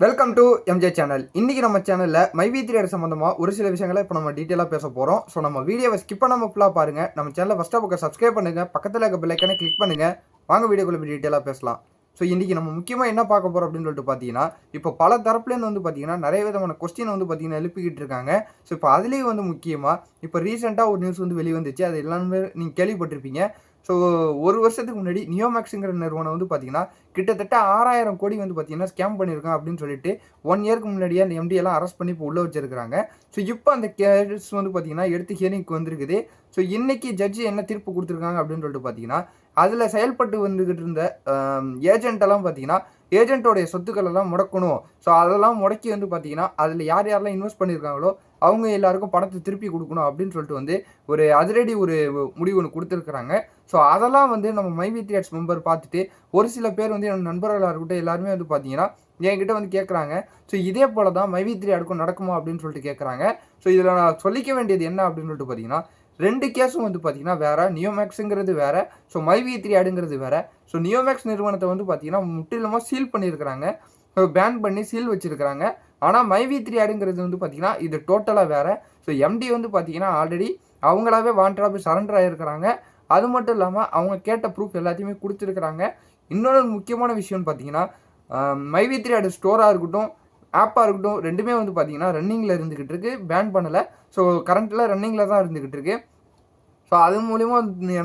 Welcome to MJ channel. இன்னைக்கு நம்ம சேனலில் மைவி3 சம்மந்தமாக ஒரு சில விஷயங்களை இப்போ நம்ம டீட்டெயிலாக பேச போகிறோம். ஸோ நம்ம வீடியோவை ஸ்கிப் பண்ணாமல் ஃபுல்லாக பாருங்கள். நம்ம சேனலை ஃபஸ்ட்டாக பக்கம் சப்ஸ்கிரைப் பண்ணுங்கள், பக்கத்தில் இருக்க பெல் ஐக்கானை கிளிக் பண்ணுங்கள். வாங்க வீடியோக்குள்ள டீட்டெயிலாக பேசலாம். ஸோ இன்றைக்கி நம்ம முக்கியமாக என்ன பார்க்க போகிறோம் அப்படின்னு சொல்லிட்டு பார்த்தீங்கன்னா, இப்போ பல தரப்புலேருந்து வந்து பார்த்தீங்கன்னா நிறைய விதமான கொஸ்டின் வந்து பார்த்தீங்கன்னா எழுப்பிக்கிட்டு இருக்காங்க. ஸோ இப்போ அதுலேயும் வந்து முக்கியமாக இப்போ ரீசெண்டாக ஒரு நியூஸ் வந்து வெளிவந்துச்சு. அது எல்லாமே நீங்கள் கேள்விப்பட்டிருப்பீங்க. ஸோ ஒரு வருஷத்துக்கு முன்னாடி நியோமேக்ஸுங்கிற நிறுவனம் வந்து பார்த்தீங்கன்னா கிட்டத்தட்ட 6000 கோடி வந்து பார்த்தீங்கன்னா ஸ்கேம் பண்ணியிருக்கான் அப்படின்னு சொல்லிட்டு 1 இயருக்கு முன்னாடியே அந்த எம்டி எல்லாம் அரெஸ்ட் பண்ணி இப்போ உள்ள வச்சிருக்காங்க. ஸோ இப்போ அந்த கேஸ் வந்து பார்த்தீங்கன்னா எடுத்து ஹியரிங்க்கு வந்திருக்குது. ஸோ இன்னைக்கு ஜட்ஜி என்ன தீர்ப்பு கொடுத்துருக்காங்க அப்படின்னு சொல்லிட்டு பார்த்தீங்கன்னா, அதில் செயல்பட்டு வந்துகிட்டு இருந்த ஏஜென்ட்டெல்லாம் பார்த்தீங்கன்னா ஏஜென்ட்டோடைய சொத்துக்கள் எல்லாம் முடக்கணும். ஸோ அதெல்லாம் முடக்கி வந்து பார்த்தீங்கன்னா அதில் யார் யாரெல்லாம் இன்வெஸ்ட் பண்ணியிருக்காங்களோ அவங்க எல்லாருக்கும் பணத்தை திருப்பி கொடுக்கணும் அப்படின்னு சொல்லிட்டு வந்து ஒரு அதிரடி ஒரு முடிவு ஒன்று கொடுத்துருக்குறாங்க. ஸோ அதெல்லாம் வந்து நம்ம மைவி3 மெம்பர் பார்த்துட்டு ஒரு சில பேர் வந்து என்னோட நண்பர்களாக இருக்கட்டும் எல்லாருமே வந்து பார்த்தீங்கன்னா என்கிட்ட வந்து கேட்குறாங்க. ஸோ இதே போல தான் மைவி3 நடக்குமா அப்படின்னு சொல்லிட்டு கேட்குறாங்க. ஸோ இதில் நான் சொல்லிக்க வேண்டியது என்ன அப்படின்னு சொல்லிட்டு பார்த்தீங்கன்னா, 2 கேஸும் வந்து பார்த்தீங்கன்னா வேறு. நியோமேக்ஸுங்கிறது வேறு, ஸோ மைவி3 வேறு. ஸோ நியோமேக்ஸ் நிறுவனத்தை வந்து பார்த்தீங்கன்னா முற்றிலுமாக சீல் பண்ணியிருக்கிறாங்க, பேன் பண்ணி சீல் வச்சுருக்கிறாங்க. ஆனால் மைவி3 வந்து பார்த்தீங்கன்னா இது டோட்டலாக வேறு. ஸோ எம்டி வந்து பார்த்தீங்கன்னா ஆல்ரெடி அவங்களாவே வாண்டடாக போய் சரண்டர் ஆகிருக்கிறாங்க. அது மட்டும் இல்லாமல் அவங்க கேட்ட ப்ரூஃப் எல்லாத்தையுமே கொடுத்துருக்குறாங்க. இன்னொரு முக்கியமான விஷயம்னு பார்த்தீங்கன்னா, மைவி3 ஸ்டோராக இருக்கட்டும், ஆப்பாக இருக்கட்டும், ரெண்டுமே வந்து பார்த்தீங்கன்னா ரன்னிங்கில் இருந்துக்கிட்டு இருக்குது, பேன் பண்ணலை. ஸோ கரண்ட்டில் ரன்னிங்கில் தான் இருந்துக்கிட்டு இருக்குது. ஸோ அது மூலிமா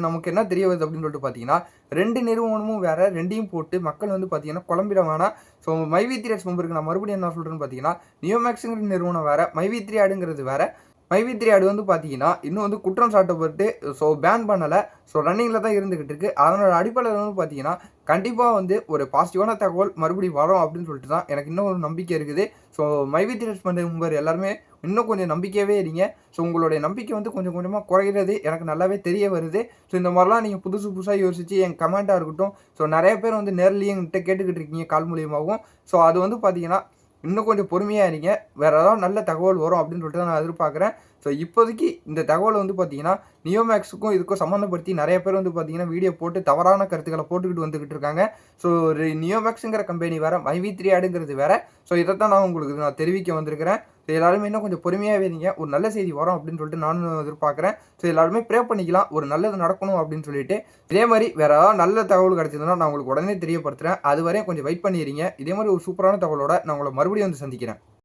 நமக்கு என்ன தெரிய வருது அப்படின்னு சொல்லிட்டு பார்த்தீங்கன்னா, 2 நிறுவனமும் வேறு, 2யும் போட்டு மக்கள் வந்து பார்த்தீங்கன்னா குழம்பிட வேணாம். ஸோ மைவி3 மெம்பருக்கு நான் மறுபடியும் என்ன சொல்கிறேன்னு பார்த்தீங்கன்னா, நியோமேக்ஸுங்கிற நிறுவனம் வேறு, மைவி3 வேறு. மைவி3 வந்து பார்த்தீங்கன்னா இன்னும் வந்து குற்றம் சாட்டப்பட்டு ஸோ பேன் பண்ணலை. ஸோ ரன்னிங்கில் தான் இருந்துக்கிட்டு இருக்குது. அதனோட அடிப்படையில் வந்து பார்த்தீங்கன்னா கண்டிப்பாக வந்து ஒரு பாசிட்டிவான தகவல் மறுபடியும் வரும் அப்படின்னு சொல்லிட்டு தான் எனக்கு இன்னும் ஒரு நம்பிக்கை இருக்குது. ஸோ மைவி3 மெம்பர் எல்லாருமே இன்னும் கொஞ்சம் நம்பிக்கையாகவே இருங்க. ஸோ உங்களுடைய நம்பிக்கை வந்து கொஞ்சம் கொஞ்சமாக குறைகிறது எனக்கு நல்லாவே தெரிய வருது. ஸோ இந்த மாதிரிலாம் நீங்கள் புதுசாக யோசிச்சு என் கமெண்ட்டாக இருக்கட்டும், ஸோ நிறைய பேர் வந்து நேர்லேயே என்கிட்ட கேட்டுக்கிட்டு இருக்கீங்க கால் மூலியமாகவும். ஸோ அது வந்து பார்த்தீங்கன்னா இன்னும் கொஞ்சம் பொறுமையாக இருங்க. வேறு ஏதாவது நல்ல தகவல் வரும் அப்படின்னு சொல்லிட்டு தான் நான் எதிர்பார்க்குறேன். ஸோ இப்போதைக்கு இந்த தகவல் வந்து பார்த்தீங்கன்னா நியோமேக்ஸுக்கும் இதுக்கும் சம்மந்தப்படுத்தி நிறைய பேர் வந்து பார்த்தீங்கன்னா வீடியோ போட்டு தவறான கருத்துக்களை போட்டுக்கிட்டு வந்துக்கிட்டு இருக்காங்க. ஸோ ஒரு நியோமேக்ஸுங்கிற கம்பெனி வேறு, மைவி3 வேறு. ஸோ இதைத்தான் நான் உங்களுக்கு நான் தெரிவிக்க வந்திருக்கிறேன். ஸோ எல்லாருமே இன்னும் கொஞ்சம் பொறுமையாகவே இருங்க. ஒரு நல்ல செய்தி வரும் அப்படின்னு சொல்லிட்டு நானும் எதிர்பார்க்குறேன். ஸோ எல்லாருமே ப்ரே பண்ணிக்கலாம், ஒரு நல்லது நடக்கணும் அப்படின்னு சொல்லிட்டு. இதே மாதிரி வேறு ஏதாவது நல்ல தகவல் கிடச்சதுன்னா நான் உங்களுக்கு உடனே தெரியப்படுத்துகிறேன். அது வரையும் கொஞ்சம் வெயிட் பண்ணிடுறீங்க. இதே மாதிரி ஒரு சூப்பரான தகவலோட நான் உங்களை மறுபடியும் வந்து சந்திக்கிறேன்.